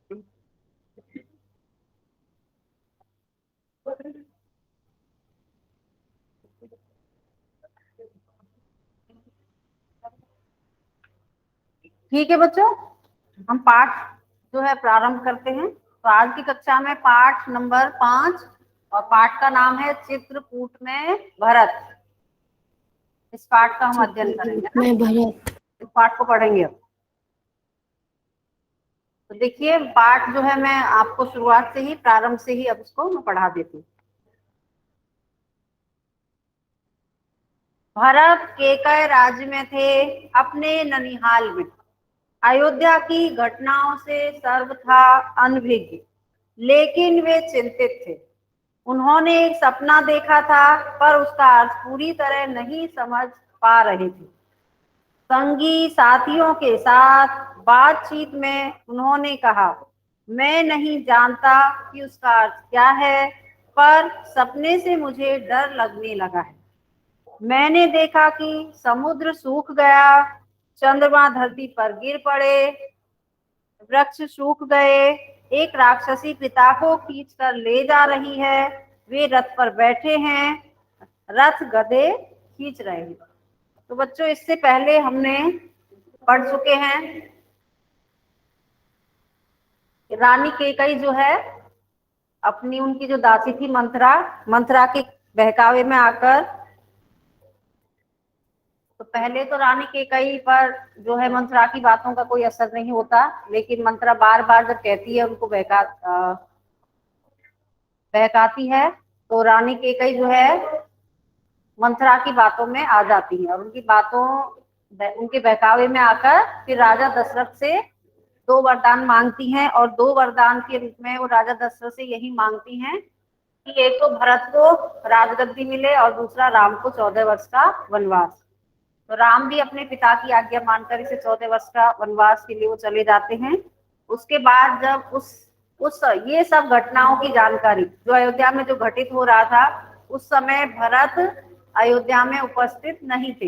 ठीक है बच्चों, हम पाठ जो है प्रारंभ करते हैं। तो आज की कक्षा में पाठ नंबर 5 और पाठ का नाम है चित्रकूट में भरत। इस पाठ का हम अध्ययन करेंगे ना, में भरत। इस पाठ को पढ़ेंगे अब। तो देखिए पाठ जो है मैं आपको शुरुआत से ही, प्रारंभ से ही अब इसको मैं पढ़ा देती हूँ। भरत केकय राज्य में थे, अपने ननिहाल में। अयोध्या की घटनाओं से सर्वथा अनभिज्ञ, लेकिन वे चिंतित थे। उन्होंने एक सपना देखा था, पर उसका अर्थ पूरी तरह नहीं समझ पा रहे थे। संगी साथियों के साथ बातचीत में उन्होंने कहा, मैं नहीं जानता कि उसका अर्थ क्या है, पर सपने से मुझे डर लगने लगा है। मैंने देखा कि समुद्र सूख गया, चंद्रमा धरती पर गिर पड़े, वृक्ष सूख गए, एक राक्षसी पिता को खींचकर ले जा रही है, वे रथ पर बैठे हैं, रथ गधे खींच रहे हैं। तो बच्चों इससे पहले हमने पढ़ चुके हैं रानी केकई जो है अपनी, उनकी जो दासी थी मंथरा, मंथरा के बहकावे में आकर, तो पहले तो रानी केकई पर जो है मंथरा की बातों का कोई असर नहीं होता, लेकिन मंथरा बार बार जब कहती है उनको बहकाती है, तो रानी केकई जो है मंथरा की बातों में आ जाती है और उनके बहकावे में आकर फिर राजा दशरथ से 2 वरदान मांगती हैं। और 2 वरदान के रूप में वो राजा दशरथ से यही मांगती हैं कि एक तो भरत को राजगद्दी मिले और दूसरा राम को 14 वर्ष का वनवास। तो राम भी अपने पिता की आज्ञा मानकर इसे 14 वर्ष का वनवास के लिए वो चले जाते हैं। उसके बाद जब उस ये सब घटनाओं की जानकारी जो अयोध्या में जो घटित हो रहा था, उस समय भरत अयोध्या में उपस्थित नहीं थे।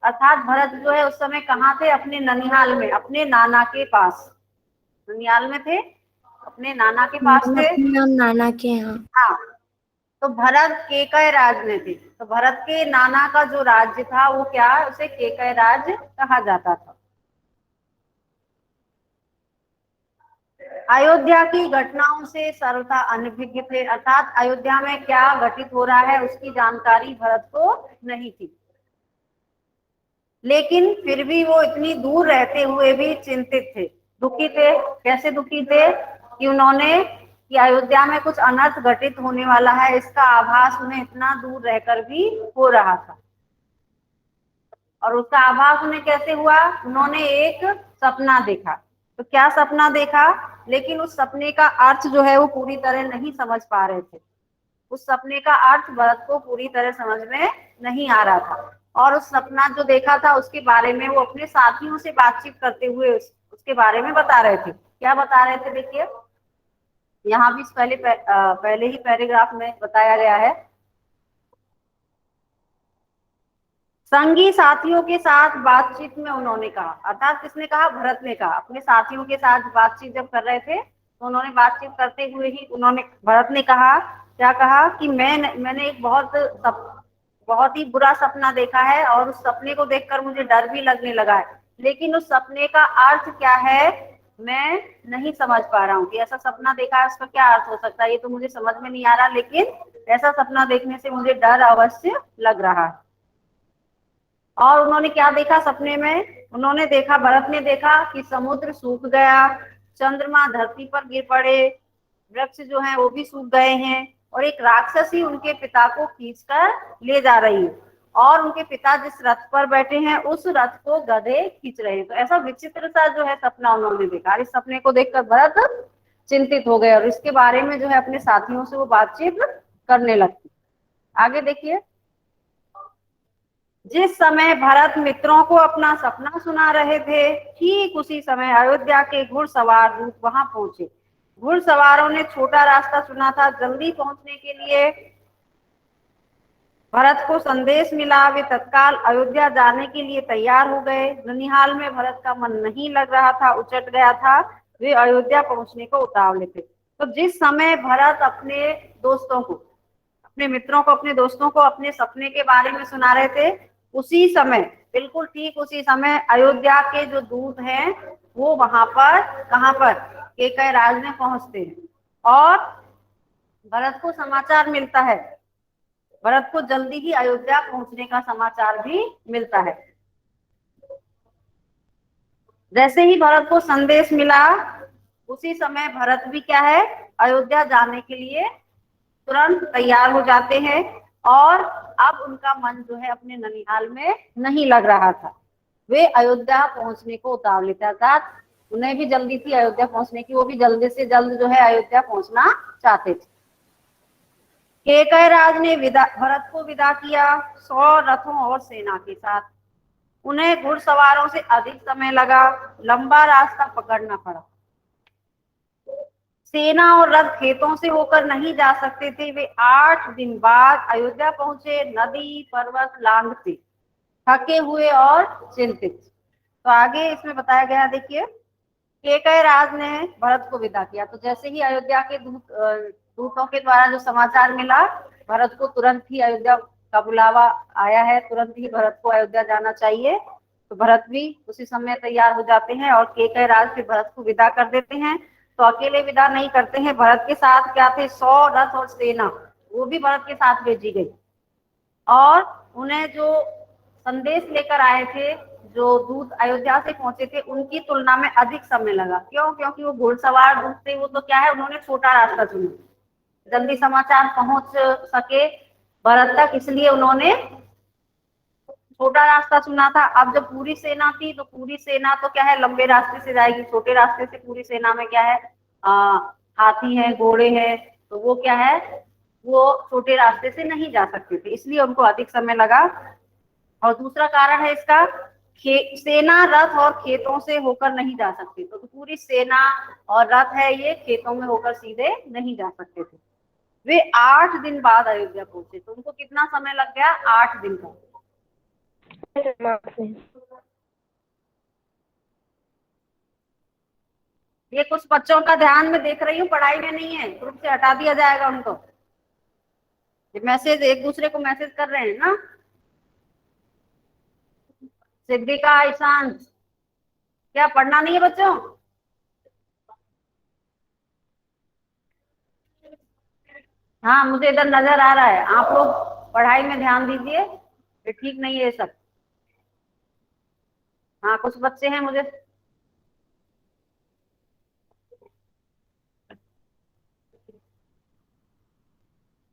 अर्थात भरत जो है उस समय कहाँ थे? अपने ननिहाल में, अपने नाना के पास। ननिहाल में थे, अपने नाना के पास थे। नाना के यहाँ। हाँ, तो भरत केकय राज में थे। तो भरत के नाना का जो राज्य था वो क्या, उसे केकय राज कहा जाता था। अयोध्या की घटनाओं से सर्वथा अनभिज्ञ थे, अर्थात अयोध्या में क्या घटित हो रहा है उसकी जानकारी भरत को नहीं थी। लेकिन फिर भी वो इतनी दूर रहते हुए भी चिंतित थे, दुखी थे। कैसे दुखी थे? कि अयोध्या में कुछ अनर्थ घटित होने वाला है, इसका आभास उन्हें इतना दूर रहकर भी हो रहा था। और उसका आभास उन्हें कैसे हुआ? उन्होंने एक सपना देखा। तो क्या सपना देखा? लेकिन उस सपने का अर्थ जो है वो पूरी तरह नहीं समझ पा रहे थे। उस सपने का अर्थ भरत को पूरी तरह समझ में नहीं आ रहा था। और उस सपना जो देखा था उसके बारे में वो अपने साथियों से बातचीत करते हुए उसके बारे में बता रहे थे। क्या बता रहे थे? देखिए यहाँ भी पहले ही पैराग्राफ में बताया गया है। संगी साथियों के साथ बातचीत में उन्होंने कहा, अर्थात किसने कहा? भरत ने कहा। अपने साथियों के साथ बातचीत जब कर रहे थे तो उन्होंने बातचीत करते हुए ही भरत ने कहा, क्या कहा? कि मैंने एक बहुत ही बुरा सपना देखा है और उस सपने को देखकर मुझे डर भी लगने लगा है, लेकिन उस सपने का अर्थ क्या है मैं नहीं समझ पा रहा हूँ। कि ऐसा सपना देखा है, उसका क्या अर्थ हो सकता है, ये तो मुझे समझ में नहीं आ रहा, लेकिन ऐसा सपना देखने से मुझे डर अवश्य लग रहा है। और उन्होंने क्या देखा सपने में? उन्होंने देखा, भरत ने देखा कि समुद्र सूख गया, चंद्रमा धरती पर गिर पड़े, वृक्ष जो है वो भी सूख गए हैं, और एक राक्षसी उनके पिता को खींचकर ले जा रही है, और उनके पिता जिस रथ पर बैठे हैं उस रथ को गधे खींच रहे हैं। तो ऐसा विचित्र सा जो है सपना उन्होंने देखा। इस सपने को देखकर भरत चिंतित हो गए और इसके बारे में जो है अपने साथियों से वो बातचीत करने लगती। आगे देखिए, जिस समय भरत मित्रों को अपना सपना सुना रहे थे, ठीक उसी समय अयोध्या के घुड़सवार वहां पहुंचे। घुड़सवारों ने छोटा रास्ता चुना था जल्दी पहुंचने के लिए। भरत को संदेश मिला, वे तत्काल अयोध्या जाने के लिए तैयार हो गए। ननिहाल में भरत का मन नहीं लग रहा था, उचट गया था। वे अयोध्या पहुंचने को उतावले थे। तो जिस समय भरत अपने दोस्तों को, अपने मित्रों को, अपने दोस्तों को अपने सपने के बारे में सुना रहे थे, उसी समय, बिल्कुल ठीक उसी समय अयोध्या के जो दूत हैं वो वहां पर, कहां पर, केकय राज में पहुंचते हैं और भरत को समाचार मिलता है। भरत को जल्दी ही अयोध्या पहुंचने का समाचार भी मिलता है। जैसे ही भरत को संदेश मिला, उसी समय भरत भी क्या है, अयोध्या जाने के लिए तुरंत तैयार हो जाते हैं। और अब उनका मन जो है अपने ननिहाल में नहीं लग रहा था, वे अयोध्या पहुंचने को उतावले थे, अर्थात उन्हें भी जल्दी थी अयोध्या पहुंचने की, वो भी जल्दी से जल्द जो है अयोध्या पहुंचना चाहते थे। केकय राज ने भरत को विदा किया 100 रथों और सेना के साथ। उन्हें घुड़सवारों से अधिक समय लगा, लंबा रास्ता पकड़ना पड़ा। सेना और रथ खेतों से होकर नहीं जा सकते थे। वे 8 दिन बाद अयोध्या पहुंचे, नदी पर्वत लांघते, थके हुए और चिंतित। तो आगे इसमें बताया गया, देखिए, केकय राज ने भरत को विदा किया। तो जैसे ही अयोध्या के दूतों के द्वारा जो समाचार मिला, भरत को तुरंत ही अयोध्या का बुलावा आया है, तुरंत ही भरत को अयोध्या जाना चाहिए। तो भरत भी उसी समय तैयार हो जाते हैं और केकय राज फिर भरत को विदा कर देते हैं। तो अकेले विदा नहीं करते हैं, भरत के साथ क्या थे, 100 रथ और सेना, वो भी भरत के साथ भेजी गई। और उन्हें जो संदेश लेकर आए थे, जो दूत अयोध्या से पहुंचे थे, उनकी तुलना में अधिक समय लगा। क्यों? क्योंकि वो घुड़सवार दूत थे, वो तो क्या है, उन्होंने छोटा रास्ता चुना, जल्दी समाचार पहुंच सके भरत तक, इसलिए उन्होंने छोटा रास्ता चुना था। अब जब पूरी सेना थी, तो पूरी सेना तो क्या है, लंबे रास्ते से जाएगी, छोटे रास्ते से पूरी सेना में क्या है, हाथी है, घोड़े हैं, तो वो क्या है, वो छोटे रास्ते से नहीं जा सकते थे, इसलिए उनको अधिक समय लगा। और दूसरा कारण है इसका, सेना रथ और खेतों से होकर नहीं जा सकती। तो पूरी सेना और रथ है, ये खेतों में होकर सीधे नहीं जा सकते थे। वे 8 दिन बाद अयोध्या पहुंचे। तो उनको कितना समय लग गया? 8 दिन का। ये कुछ बच्चों का ध्यान में देख रही हूँ, पढ़ाई में नहीं है, ग्रुप से हटा दिया जाएगा उनको। ये मैसेज एक दूसरे को मैसेज कर रहे हैं ना, सिद्धिका, ईशांत, क्या पढ़ना नहीं है बच्चों? हाँ, मुझे इधर नजर आ रहा है, आप लोग पढ़ाई में ध्यान दीजिए, ये ठीक नहीं है ये सब। हाँ, कुछ बच्चे हैं मुझे,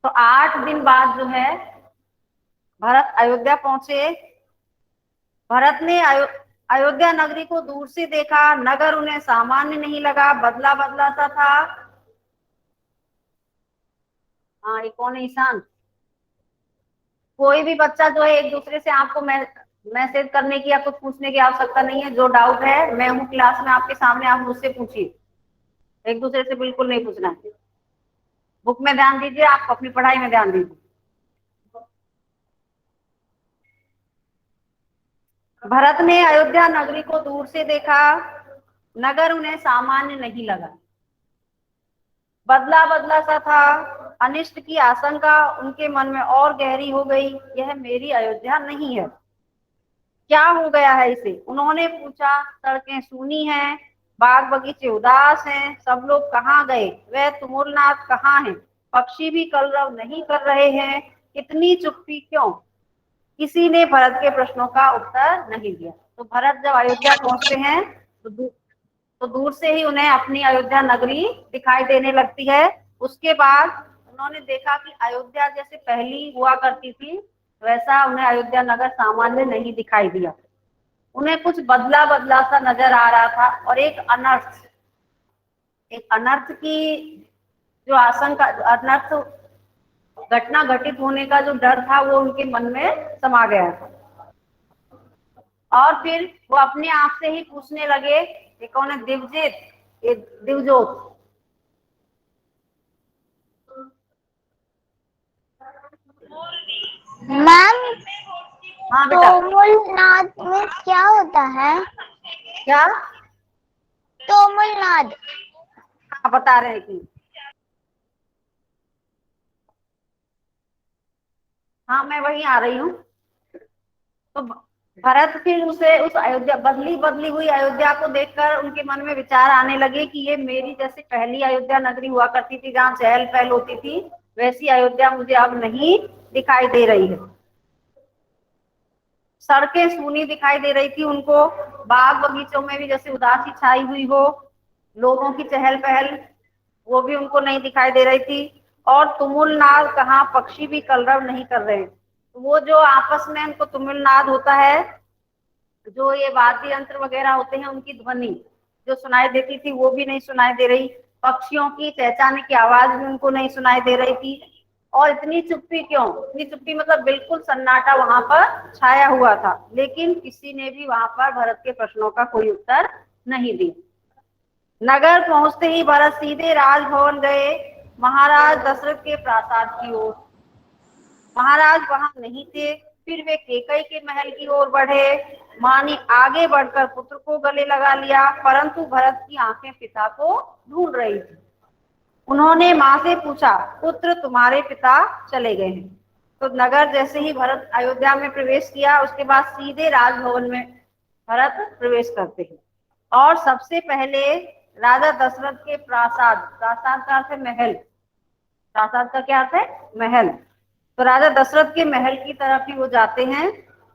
तो 8 दिन बाद जो है भरत अयोध्या पहुंचे। भरत ने अयोध्या नगरी को दूर से देखा। नगर उन्हें सामान्य नहीं लगा, बदला बदला सा था। हाँ, ये कौन है? ईशान। कोई भी बच्चा जो है एक दूसरे से आपको मैसेज करने की या कुछ पूछने की आवश्यकता नहीं है। जो डाउट है, मैं हूँ क्लास में आपके सामने, आप मुझसे पूछिए, एक दूसरे से बिल्कुल नहीं पूछना है। बुक में ध्यान दीजिए, आप अपनी पढ़ाई में ध्यान दीजिए। भरत ने अयोध्या नगरी को दूर से देखा। नगर उन्हें सामान्य नहीं लगा, बदला बदला सा था। अनिष्ट की आशंका उनके मन में और गहरी हो गई। यह मेरी अयोध्या नहीं है, क्या हो गया है इसे? उन्होंने पूछा। सड़कें सूनी हैं, बाग बगीचे उदास हैं, सब लोग कहाँ गए? वह तुमुलनाथ कहाँ है? पक्षी भी कलरव नहीं कर रहे हैं, इतनी चुप्पी क्यों? किसी ने भरत के प्रश्नों का उत्तर नहीं दिया। तो भरत जब अयोध्या पहुंचते हैं, तो दूर से ही उन्हें अपनी अयोध्या नगरी दिखाई देने लगती है। उसके बाद उन्होंने देखा कि अयोध्या जैसे पहली हुआ करती थी, वैसा उन्हें अयोध्या नगर सामान्य नहीं दिखाई दिया। उन्हें कुछ बदला बदला सा नजर आ रहा था और एक अनर्थ की जो आशंका, अनर्थ घटना घटित होने का जो डर था, वो उनके मन में समा गया था। और फिर वो अपने आप से ही पूछने लगे, ये कौन है? दिवजीत, ये दिवजोत। मैम, हाँ बेटा। तुमुलनाथ में क्या होता है? क्या? तमिलनाडु। हाँ, बता रहे हैं कि हाँ, मैं वहीं आ रही हूँ। तो भरत फिर उसे उस अयोध्या बदली बदली हुई अयोध्या को देखकर उनके मन में विचार आने लगे कि ये मेरी जैसे पहली अयोध्या नगरी हुआ करती थी जहाँ चहल पहल होती थी, वैसी अयोध्या मुझे अब नहीं दिखाई दे रही है। सड़कें सूनी दिखाई दे रही थी उनको, बाग बगीचों में भी जैसे उदासी छाई हुई हो, लोगों की चहल पहल वो भी उनको नहीं दिखाई दे रही थी। और तुमुलनाद कहाँ, पक्षी भी कलरव नहीं कर रहे हैं। वो जो आपस में उनको तुमुलनाद होता है, जो ये वाद्य यंत्र वगैरह होते हैं उनकी ध्वनि जो सुनाई देती थी वो भी नहीं सुनाई दे रही। पक्षियों की चहचहाने की आवाज भी उनको नहीं सुनाई दे रही थी। और इतनी चुप्पी क्यों, इतनी चुप्पी मतलब बिल्कुल सन्नाटा वहां पर छाया हुआ था, लेकिन किसी ने भी वहां पर भरत के प्रश्नों का कोई उत्तर नहीं दिया। नगर पहुंचते ही भरत सीधे राजभवन गए, महाराज दशरथ के प्रासाद की ओर। महाराज वहां नहीं थे। फिर वे केकई के महल की ओर बढ़े। माँ ने आगे बढ़कर पुत्र को गले लगा लिया, परंतु भरत की आंखें पिता को ढूंढ रही थी। उन्होंने माँ से पूछा, पुत्र तुम्हारे पिता चले गए हैं। तो नगर जैसे ही भरत अयोध्या में प्रवेश किया, उसके बाद सीधे राजभवन में भरत प्रवेश करते हैं। और सबसे पहले राजा दशरथ के प्रासाद, प्रासाद का अर्थ है महल, प्रासाद का क्या अर्थ है, महल। तो राजा दशरथ के महल की तरफ ही वो जाते हैं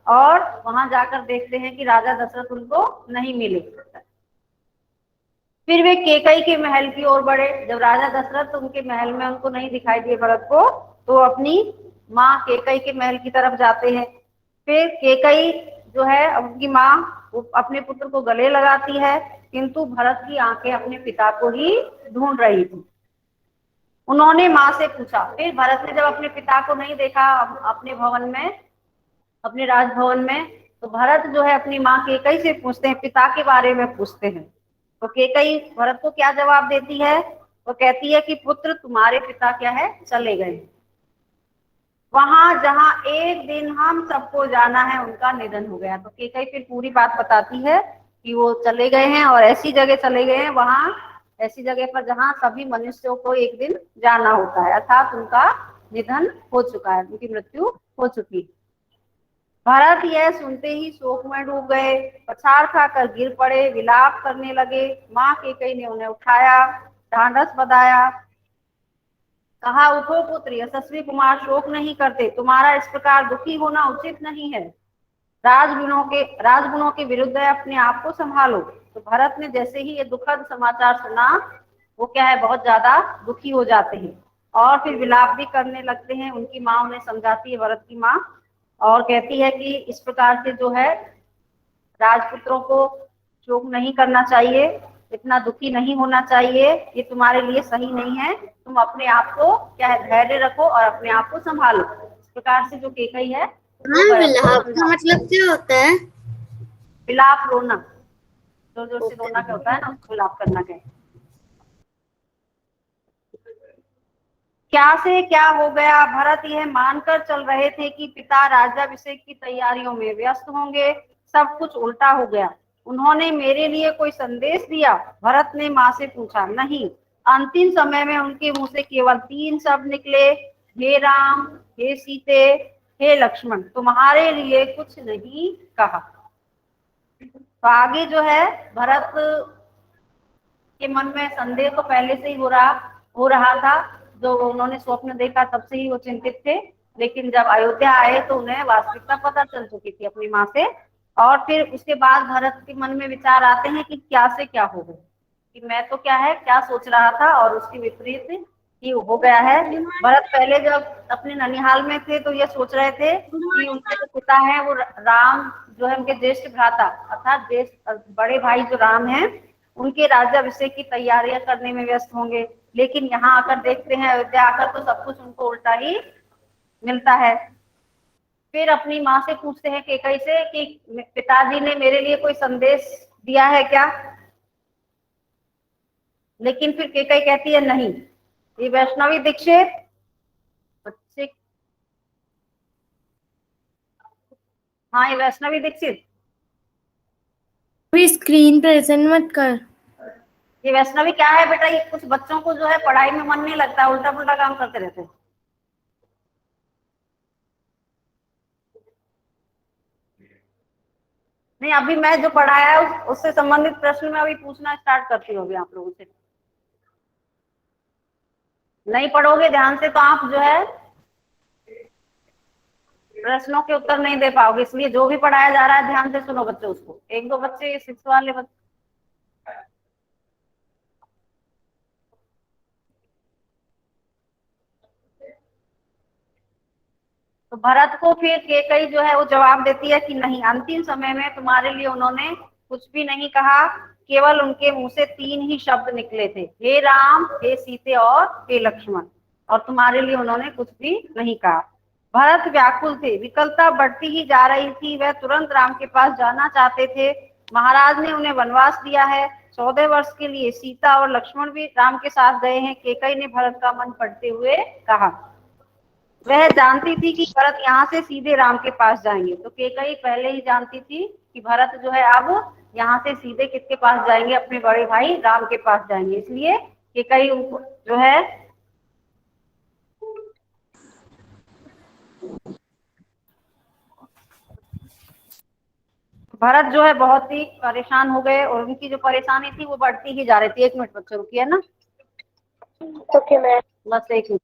और वहां जाकर देखते हैं कि राजा दशरथ उनको नहीं मिले। फिर वे केकई के महल की ओर बढ़े। जब राजा दशरथ उनके महल में उनको नहीं दिखाई दिए भरत को, तो अपनी माँ केकई के महल की तरफ जाते हैं। फिर केकई जो है उनकी माँ वो अपने पुत्र को गले लगाती है, किंतु भरत की आंखें अपने पिता को ही ढूंढ रही थी। उन्होंने माँ से पूछा, फिर भरत ने जब अपने पिता को नहीं देखा अपने भवन में, अपने राजभवन में, तो भरत जो है अपनी माँ केकई से पूछते हैं, पिता के बारे में पूछते हैं। तो केकई भरत को क्या जवाब देती है, वो कहती है कि पुत्र तुम्हारे पिता क्या है, चले गए, वहां जहां एक दिन हम सबको जाना है उनका निधन हो गया। तो केकई फिर पूरी बात बताती है कि वो चले गए हैं और ऐसी जगह चले गए हैं, वहां ऐसी जगह पर जहां सभी मनुष्यों को एक दिन जाना होता है, अर्थात उनका निधन हो चुका है, उनकी मृत्यु हो चुकी है। भरत यह सुनते ही शोक में डूब गए, पछाड़ खाकर गिर पड़े, विलाप करने लगे। माँ केकई ने उन्हें उठाया, ढांढस बंधाया, कहा, उठो पुत्र, यशस्वी कुमार शोक नहीं करते, तुम्हारा इस प्रकार दुखी होना उचित नहीं है। राजगुणों के विरुद्ध है, अपने आप को संभालो। तो भरत ने जैसे ही ये दुखद समाचार सुना, वो क्या है, बहुत ज्यादा दुखी हो जाते हैं और फिर विलाप भी करने लगते हैं। उनकी माँ उन्हें समझाती है, भरत की माँ, और कहती है कि इस प्रकार से जो है राजपुत्रों को शोक नहीं करना चाहिए, इतना दुखी नहीं होना चाहिए, ये तुम्हारे लिए सही नहीं है, तुम अपने आप को क्या है, धैर्य रखो और अपने आप को संभालो। इस प्रकार से जो केकई है वो विलाप का मतलब क्या होता है? विलाप, रोना, जोर जोर से रोना क्या होता है ना, उसको विलाप करना कहते हैं। क्या से क्या हो गया, भरत यह मानकर चल रहे थे कि पिता राज्याभिषेक की तैयारियों में व्यस्त होंगे, सब कुछ उल्टा हो गया। उन्होंने मेरे लिए कोई संदेश दिया, भरत ने माँ से पूछा। नहीं, अंतिम समय में उनके मुंह से केवल 3 शब्द निकले, हे राम, हे सीते, हे लक्ष्मण, तुम्हारे लिए कुछ नहीं कहा। तो आगे जो है भरत के मन में संदेह तो पहले से ही हो रहा था, जो उन्होंने स्वप्न देखा तब से ही वो चिंतित थे, लेकिन जब अयोध्या आए तो उन्हें वास्तविकता पता चल चुकी थी अपनी माँ से। और फिर उसके बाद भरत के मन में विचार आते हैं कि क्या से क्या हो गया, कि मैं तो क्या है क्या सोच रहा था और उसके विपरीत ही हो गया है। भरत पहले जब अपने ननिहाल में थे तो ये सोच रहे थे कि उनके जो पिता हैं वो राम जो है उनके ज्येष्ठ भ्राता, अर्थात बड़े भाई जो राम हैं, उनके राज्याभिषेक की तैयारियां करने में व्यस्त होंगे। लेकिन यहाँ आकर देखते हैं, अयोध्या आकर तो सब कुछ उनको उल्टा ही मिलता है। फिर अपनी माँ से पूछते हैं केकई से कि पिताजी ने मेरे लिए कोई संदेश दिया है क्या, लेकिन फिर केकई कहती है नहीं। ये वैष्णवी दीक्षित बच्चे, हाँ ये वैष्णवी दीक्षित अभी स्क्रीन प्रेजेंट मत कर। ये वैष्णवी क्या है बेटा, ये कुछ बच्चों को जो है पढ़ाई में मन नहीं लगता, उल्टा पुल्टा काम करते रहते हैं। नहीं, अभी मैं जो पढ़ाया है उससे संबंधित प्रश्न मैं अभी पूछना स्टार्ट करती हूँ अभी आप लोगों से। नहीं पढ़ोगे ध्यान से तो आप जो है प्रश्नों के उत्तर नहीं दे पाओगे, इसलिए जो भी पढ़ाया जा रहा है ध्यान से सुनो बच्चों उसको। एक दो बच्चे 6 वाले बच्चे, तो भरत को फिर केकई जो है वो जवाब देती है कि नहीं, अंतिम समय में तुम्हारे लिए उन्होंने कुछ भी नहीं कहा, केवल उनके मुंह से 3 ही शब्द निकले थे, हे राम, हे सीते और हे लक्ष्मण, और तुम्हारे लिए उन्होंने कुछ भी नहीं कहा। भरत व्याकुल थे, विकलता बढ़ती ही जा रही थी, वह तुरंत राम के पास जाना चाहते थे। महाराज ने उन्हें वनवास दिया है 14 वर्ष के लिए, सीता और लक्ष्मण भी राम के साथ गए हैं। केकई ने भरत का मन पढ़ते हुए कहा, वह जानती थी कि भरत यहाँ से सीधे राम के पास जाएंगे, तो केकई पहले ही जानती थी कि भरत जो है अब यहाँ से सीधे किसके पास जाएंगे, अपने बड़े भाई राम के पास जाएंगे, इसलिए केकई उनको जो है भरत जो है बहुत ही परेशान हो गए, और उनकी जो परेशानी थी वो बढ़ती ही जा रही थी। 1 मिनट बच्चों रुकिए ना, ओके मैम। बस 1 minute.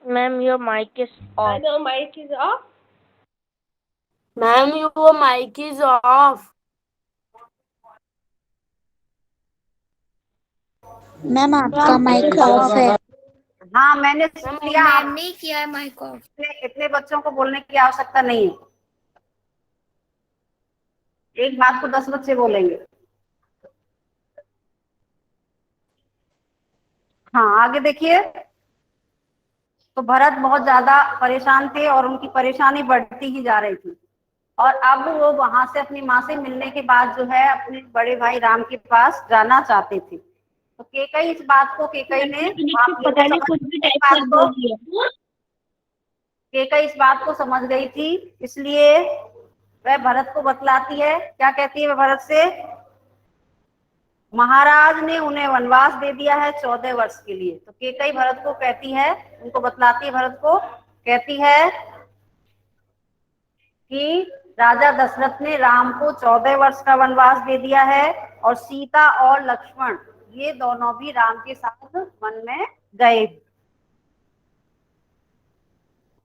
Ma'am, your mic is off. The mic is off. Ma'am, your mic is off. Ma'am आपका माइक ऑफ है। हाँ मैंने सुन लिया, मैम ने किया है माइक ऑफ। इतने बच्चों को बोलने की आवश्यकता नहीं है, एक बात को 10 बच्चे बोलेंगे। हाँ आगे देखिए, तो भरत बहुत ज्यादा परेशान थे और उनकी परेशानी बढ़ती ही जा रही थी, और अब वो वहां से अपनी माँ से मिलने के बाद जो है अपने बड़े भाई राम के पास जाना चाहते थे। तो केकई इस बात को केकई ने पता नहीं कुछ भी टाइप कर दिया। केकई इस बात को समझ गई थी, इसलिए वह भरत को बतलाती है। क्या कहती है वह भरत से, महाराज ने उन्हें वनवास दे दिया है 14 वर्ष के लिए। तो केकई भरत को कहती है, उनको बतलाती है भरत को, कहती है कि राजा दशरथ ने राम को 14 वर्ष का वनवास दे दिया है, और सीता और लक्ष्मण ये दोनों भी राम के साथ वन में गए।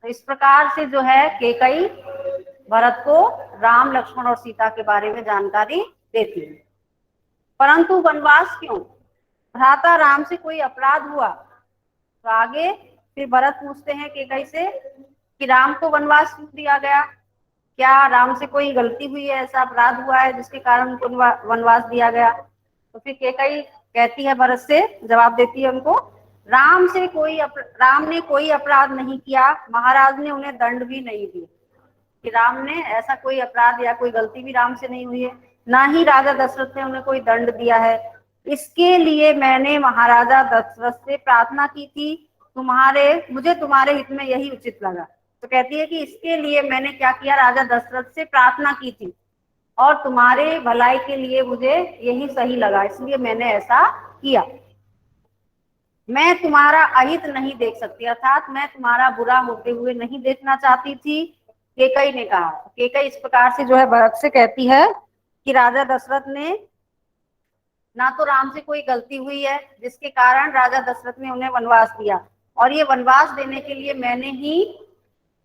तो इस प्रकार से जो है केकई भरत को राम, लक्ष्मण और सीता के बारे में जानकारी देती है। परंतु वनवास क्यों, भ्राता राम से कोई अपराध हुआ? तो आगे फिर भरत पूछते हैं केकई से कि राम को वनवास क्यों दिया गया, क्या राम से कोई गलती हुई है, ऐसा अपराध हुआ है जिसके कारण उनको वनवास दिया गया? तो फिर केकई कहती है भरत से, जवाब देती है उनको, राम ने कोई अपराध नहीं किया, महाराज ने उन्हें दंड भी नहीं दिया। कि राम ने ऐसा कोई अपराध या कोई गलती भी राम से नहीं हुई है, ना ही राजा दशरथ ने उन्हें कोई दंड दिया है। इसके लिए मैंने महाराजा दशरथ से प्रार्थना की थी, मुझे तुम्हारे हित में यही उचित लगा। तो कहती है कि इसके लिए मैंने क्या किया, राजा दशरथ से प्रार्थना की थी, और तुम्हारे भलाई के लिए मुझे यही सही लगा, इसलिए मैंने ऐसा किया। मैं तुम्हारा अहित नहीं देख सकती, अर्थात मैं तुम्हारा बुरा होते हुए नहीं देखना चाहती थी, केकई ने कहा। केकई इस प्रकार से जो है भरत से कहती है कि राजा दशरथ ने ना तो राम से कोई गलती हुई है जिसके कारण राजा दशरथ ने उन्हें वनवास दिया, और ये वनवास देने के लिए मैंने ही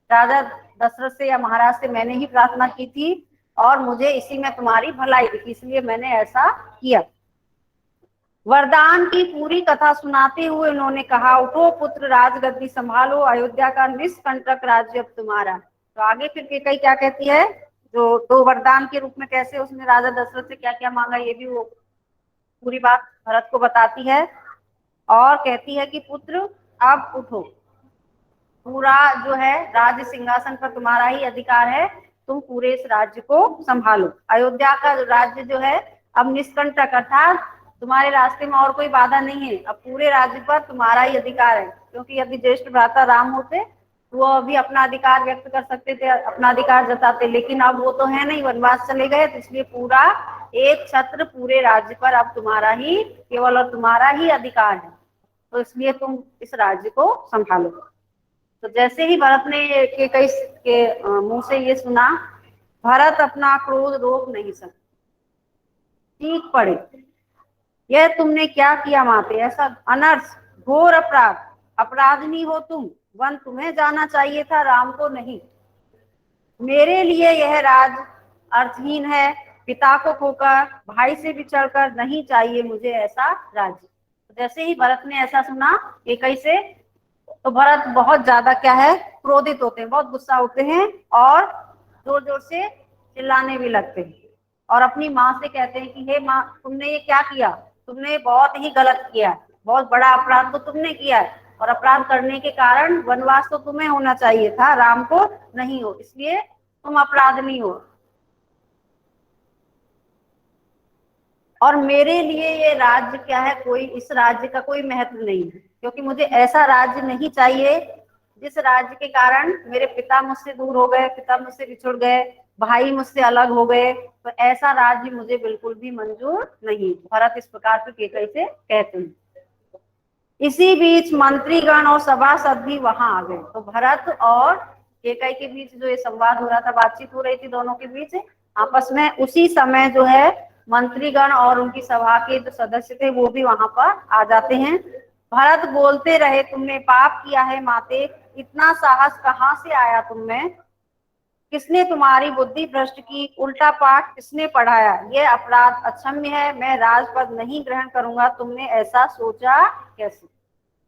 राजा दशरथ से या महाराज से मैंने ही प्रार्थना की थी और मुझे इसी में तुम्हारी भलाई दिखी, इसलिए मैंने ऐसा किया। वरदान की पूरी कथा सुनाते हुए उन्होंने कहा, उठो पुत्र, राजगद्दी संभालो, अयोध्या का निष्कंटक राज्य अब तुम्हारा। तो आगे फिर कैकेयी क्या कहती है, जो दो वरदान के रूप में कैसे उसने राजा दशरथ से क्या क्या मांगा, ये भी वो पूरी बात भरत को बताती है और कहती है कि पुत्र अब उठो, पूरा जो है राज्य सिंहासन पर तुम्हारा ही अधिकार है, तुम पूरे इस राज्य को संभालो। अयोध्या का राज्य जो है अब निष्कंटक, अर्थात तुम्हारे रास्ते में और कोई बाधा नहीं है, अब पूरे राज्य पर तुम्हारा ही अधिकार है। क्योंकि यदि ज्येष्ठ भ्राता राम होते तो वो अभी अपना अधिकार व्यक्त कर सकते थे, अपना अधिकार जताते, लेकिन अब वो तो है नहीं, वनवास चले गए, तो इसलिए पूरा एक छत्र पूरे राज्य पर अब तुम्हारा ही केवल और तुम्हारा ही अधिकार है, तो इसलिए तुम इस राज्य को संभालो। तो जैसे ही भरत ने कैकेयी के मुंह से ये सुना, भरत अपना क्रोध रोक नहीं सकते, चीख पड़े, यह तुमने क्या किया माते, ऐसा अनर्थ, घोर अपराध, अपराधनी हो तुम, वन तुम्हें जाना चाहिए था, राम को नहीं। मेरे लिए यह राज अर्थहीन है, पिता को खोकर, भाई से बिछड़कर नहीं चाहिए मुझे ऐसा राज्य। जैसे ही भरत ने ऐसा सुना कैकेयी से, तो भरत बहुत ज्यादा क्या है, क्रोधित होते हैं, बहुत गुस्सा होते हैं और जोर जोर से चिल्लाने भी लगते हैं और अपनी माँ से कहते हैं कि हे माँ, तुमने ये क्या किया, तुमने बहुत ही गलत किया, बहुत बड़ा अपराध तो तुमने किया है और अपराध करने के कारण वनवास तो तुम्हें होना चाहिए था, राम को नहीं हो, इसलिए तुम अपराधी हो। और मेरे लिए ये राज्य क्या है, कोई इस राज्य का कोई महत्व नहीं है, क्योंकि मुझे ऐसा राज्य नहीं चाहिए जिस राज्य के कारण मेरे पिता मुझसे दूर हो गए, पिता मुझसे बिछुड़ गए, भाई मुझसे अलग हो गए, तो ऐसा राज्य मुझे बिल्कुल भी मंजूर नहीं। भरत इस प्रकार से कैकेयी से कहते हैं। इसी बीच मंत्रीगण और सभासद भी वहां आ गए। तो भरत और कैकेयी के बीच जो ये संवाद हो रहा था, बातचीत हो रही थी दोनों के बीच आपस में, उसी समय जो है मंत्रीगण और उनकी सभा के जो सदस्य थे वो भी वहां पर आ जाते हैं। भरत बोलते रहे, तुमने पाप किया है माते, इतना साहस कहाँ से आया तुम में, किसने तुम्हारी बुद्धि भ्रष्ट की, उल्टा पाठ किसने पढ़ाया, ये अपराध अक्षम्य है, मैं राजपद नहीं ग्रहण करूंगा, तुमने ऐसा सोचा कैसे।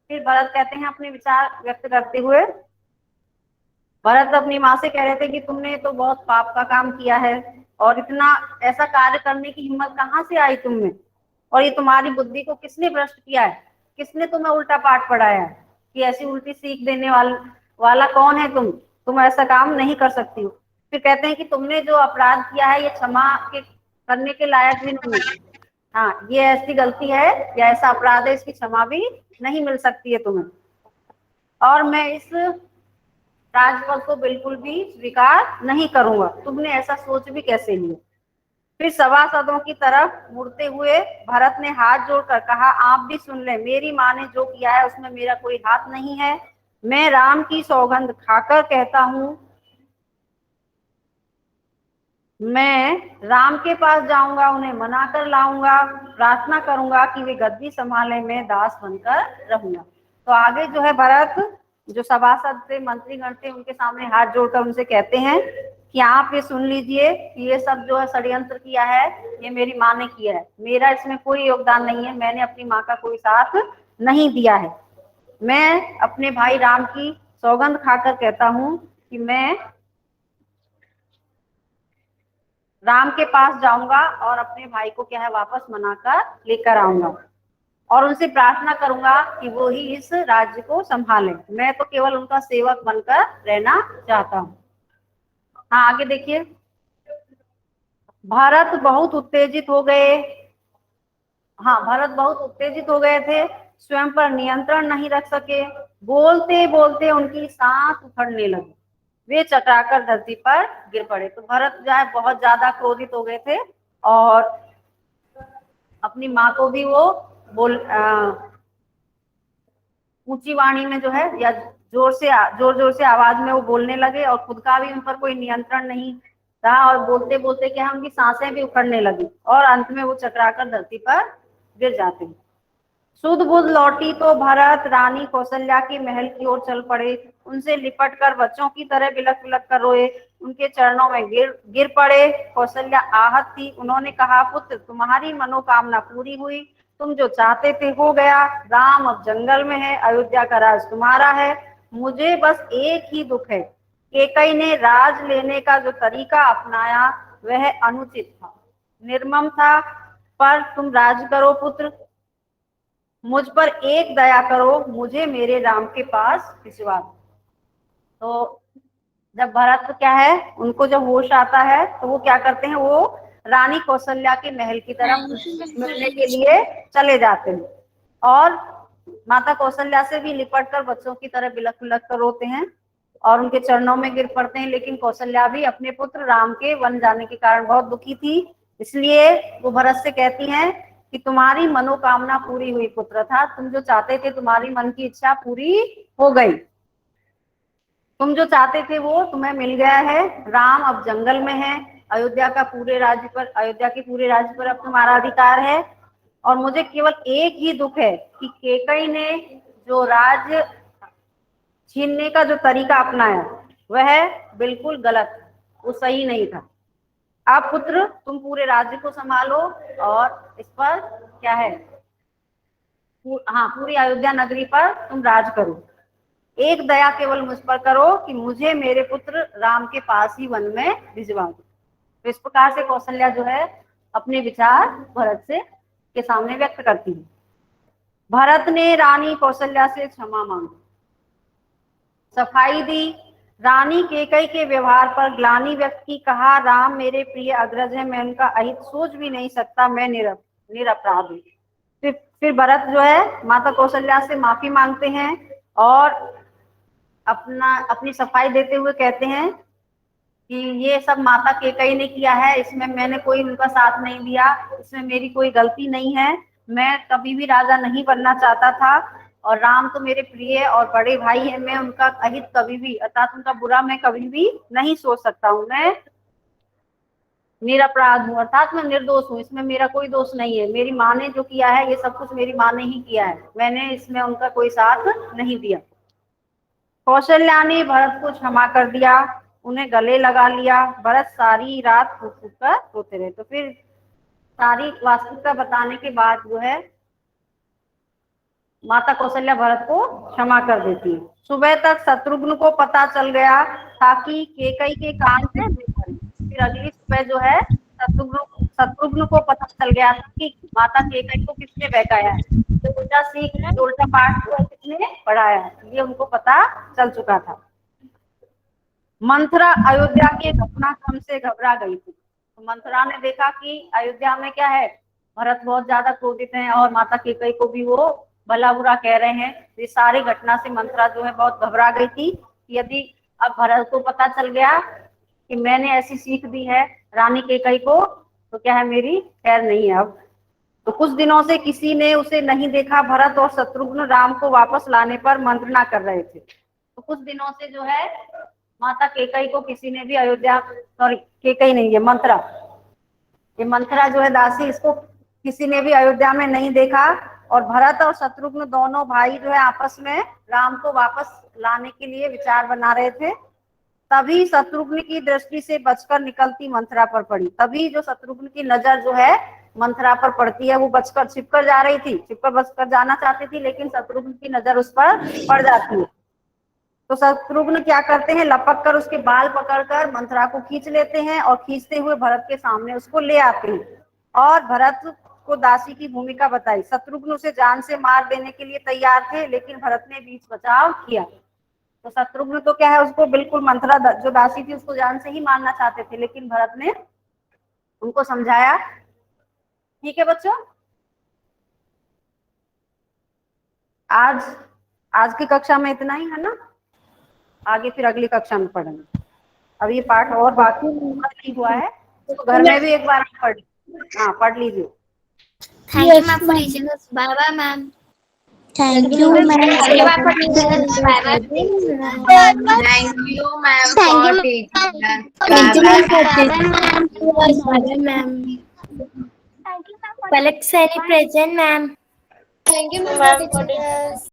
फिर भरत कहते हैं अपने विचार व्यक्त करते हुए, भरत अपनी माँ से कह रहे थे कि तुमने तो बहुत पाप का काम किया है और इतना ऐसा कार्य करने की हिम्मत कहाँ से आई तुम में, और ये तुम्हारी बुद्धि को किसने भ्रष्ट किया है, किसने तुम्हें उल्टा पाठ पढ़ाया है कि ऐसी उल्टी सीख देने वाला कौन है, तुम ऐसा काम नहीं कर सकती हो। फिर कहते हैं कि तुमने जो अपराध किया है ये क्षमा करने के लायक भी नहीं है, हाँ ये ऐसी गलती है या ऐसा अपराध है, इसकी क्षमा भी नहीं मिल सकती है तुम्हें, और मैं इस राजपद को बिल्कुल भी स्वीकार नहीं करूंगा, तुमने ऐसा सोच भी कैसे लिया। फिर सभासदों की तरफ मुड़ते हुए भरत ने हाथ जोड़कर कहा, आप भी सुन ले, मेरी माँ ने जो किया है उसमें मेरा कोई हाथ नहीं है, मैं राम की सौगंध खाकर कहता हूँ, मैं राम के पास जाऊंगा, उन्हें मना कर लाऊंगा, प्रार्थना करूंगा कि वे गद्दी संभाले, मैं दास बनकर रहूंगा। तो आगे जो है भरत जो सभासद थे, मंत्रीगण थे, उनके सामने हाथ जोड़कर उनसे कहते हैं कि आप ये सुन लीजिए कि ये सब जो है षड्यंत्र किया है ये मेरी माँ ने किया है, मेरा इसमें कोई योगदान नहीं है, मैंने अपनी माँ का कोई साथ नहीं दिया है। मैं अपने भाई राम की सौगंध खाकर कहता हूँ कि मैं राम के पास जाऊंगा और अपने भाई को क्या है वापस मनाकर लेकर आऊंगा और उनसे प्रार्थना करूंगा कि वो ही इस राज्य को संभालें, मैं तो केवल उनका सेवक बनकर रहना चाहता हूँ। हाँ आगे देखिए, भरत बहुत उत्तेजित हो गए, हाँ भरत बहुत उत्तेजित हो गए थे, स्वयं पर नियंत्रण नहीं रख सके, बोलते बोलते उनकी सांस उखड़ने लगी, वे चटाकर धरती पर गिर पड़े। तो भरत जो है बहुत ज्यादा क्रोधित हो गए थे और अपनी माँ को भी वो ऊंची वाणी में जो है या जोर जोर से आवाज में वो बोलने लगे और खुद का भी उन पर कोई नियंत्रण नहीं रहा और बोलते बोलते क्या उनकी सांसें भी उखड़ने लगी और अंत में वो चकराकर धरती पर गिर जाते। सुध बुध लौटी तो भरत रानी कौशल्या के महल की ओर चल पड़े। उनसे लिपट कर बच्चों की तरह बिलक बिलक कर रोए, उनके चरणों में गिर पड़े। कौशल्या आहत थी। उन्होंने कहा, पुत्र तुम्हारी मनोकामना पूरी हुई, तुम जो चाहते थे हो गया। राम अब जंगल में है, अयोध्या का राज तुम्हारा है। मुझे बस एक ही दुख है, कैकेयी ने राज लेने का जो तरीका अपनाया वह अनुचित था, निर्मम था। पर तुम राज करो पुत्र, मुझ पर एक दया करो, मुझे मेरे राम के पास भिजवा दो। तो जब भरत क्या है, उनको जब होश आता है तो वो क्या करते हैं, वो रानी कौशल्या के महल की तरफ मिलने के लिए चले जाते हैं और माता कौशल्या से भी लिपट कर बच्चों की तरह बिलख बिलख कर रोते हैं और उनके चरणों में गिर पड़ते हैं। लेकिन कौशल्या भी अपने पुत्र राम के वन जाने के कारण बहुत दुखी थी, इसलिए वो भरत से कहती हैं कि तुम्हारी मनोकामना पूरी हुई पुत्र, था तुम जो चाहते थे, तुम्हारी मन की इच्छा पूरी हो गई, तुम जो चाहते थे वो तुम्हें मिल गया है। राम अब जंगल में है, अयोध्या के पूरे राज्य पर अब तुम्हारा अधिकार है। और मुझे केवल एक ही दुख है कि कैकेयी ने जो राज छीनने का जो तरीका अपनाया वह बिल्कुल गलत, वो सही नहीं था। अब पुत्र तुम पूरे राज्य को संभालो और इस पर क्या है, पूरी अयोध्या नगरी पर तुम राज करो। एक दया केवल मुझ पर करो कि मुझे मेरे पुत्र राम के पास ही वन में भिजवा दो। तो इस प्रकार से कौशल्या जो है अपने विचार भरत से के सामने व्यक्त करती है। भरत ने रानी कौशल्या से क्षमा मांगी, सफाई दी, रानी कैकेयी के व्यवहार पर ग्लानि व्यक्त की, कहा राम मेरे प्रिय अग्रज है, मैं उनका अहित सोच भी नहीं सकता, मैं निरपराध हूँ। फिर भरत जो है माता कौशल्या से माफी मांगते हैं और अपनी सफाई देते हुए कहते हैं कि ये सब माता कैकेयी ने किया है, इसमें मैंने कोई उनका साथ नहीं दिया, इसमें मेरी कोई गलती नहीं है, मैं कभी भी राजा नहीं बनना चाहता था और राम तो मेरे प्रिय और बड़े भाई हैं, मैं उनका अहित कभी भी अर्थात उनका बुरा मैं कभी भी नहीं सोच सकता हूँ, मैं निरपराध हूँ अर्थात मैं निर्दोष हूँ, इसमें मेरा कोई दोष नहीं है, मेरी माँ ने जो किया है ये सब कुछ मेरी माँ ने ही किया है, मैंने इसमें उनका कोई साथ नहीं दिया। कौशल्या ने भरत को क्षमा कर दिया, उन्हें गले लगा लिया। भरत सारी रात फूक फूक कर रोते रहे। तो फिर सारी वास्तविकता बताने के बाद जो है माता कौशल्या भरत को क्षमा कर देती है। सुबह तक शत्रुघ्न को पता चल गया था कि कैकेयी के कान से बेखरी। फिर अगली सुबह जो है शत्रुघ्न को पता चल गया था कि माता कैकेयी को किसने बहकाया है, तो उल्टा पाठ को किसने पढ़ाया है, ये उनको पता चल चुका था। मंथरा अयोध्या के घटनाक्रम से घबरा गई थी। तो मंथरा ने देखा कि अयोध्या में क्या है, भरत बहुत ज्यादा क्रोधित हैं और माता कैकेयी को भी वो भला बुरा कह रहे हैं। ये सारी घटना से मंथरा जो है बहुत घबरा गई थी कि यदि अब भरत को पता चल गया कि मैंने ऐसी सीख दी है रानी कैकेयी को, तो क्या है मेरी खैर नहीं है अब। तो कुछ दिनों से किसी ने उसे नहीं देखा। भरत और शत्रुघ्न राम को वापस लाने पर मंत्रणा कर रहे थे। तो कुछ दिनों से जो है माता कैकेयी को किसी ने भी अयोध्या, सॉरी कैकेयी नहीं है मंथरा, ये मंथरा जो है दासी, इसको किसी ने भी अयोध्या में नहीं देखा। और भरत और शत्रुघ्न दोनों भाई जो है आपस में राम को वापस लाने के लिए विचार बना रहे थे। तभी शत्रुघ्न की दृष्टि से बचकर निकलती मंथरा पर पड़ी। तभी जो शत्रुघ्न की नजर जो है मंथरा पर पड़ती है, वो बचकर छिपकर जा रही थी, छिपकर बचकर जाना चाहती थी, लेकिन शत्रुघ्न की नजर उस पर पड़ जाती है। तो शत्रुघ्न क्या करते हैं, लपक कर उसके बाल पकड़कर मंथरा को खींच लेते हैं और खींचते हुए भरत के सामने उसको ले आते हैं और भरत को दासी की भूमिका बताई। शत्रुघ्न उसे जान से मार देने के लिए तैयार थे, लेकिन भरत ने बीच बचाव किया। तो शत्रुघ्न तो क्या है, उसको बिल्कुल मंथरा जो दासी थी उसको जान से ही मारना चाहते थे, लेकिन भरत ने उनको समझाया। ठीक है बच्चों, आज की कक्षा में इतना ही है ना, आगे फिर अगली कक्षा में पढ़ेंगे। अब ये पाठ और बाकी नहीं हुआ है, तो घर में भी एक बार पढ़ लीजिए। Thank you ma'am for teaching us. Bye bye ma'am. Thank you, ma'am. Thank you ma'am for teaching us. Bye bye. Thank you, ma'am, for teaching us. Thank you ma'am for teaching us. Bye bye ma'am. Collect Sally present ma'am. Thank you, ma'am, for teaching us.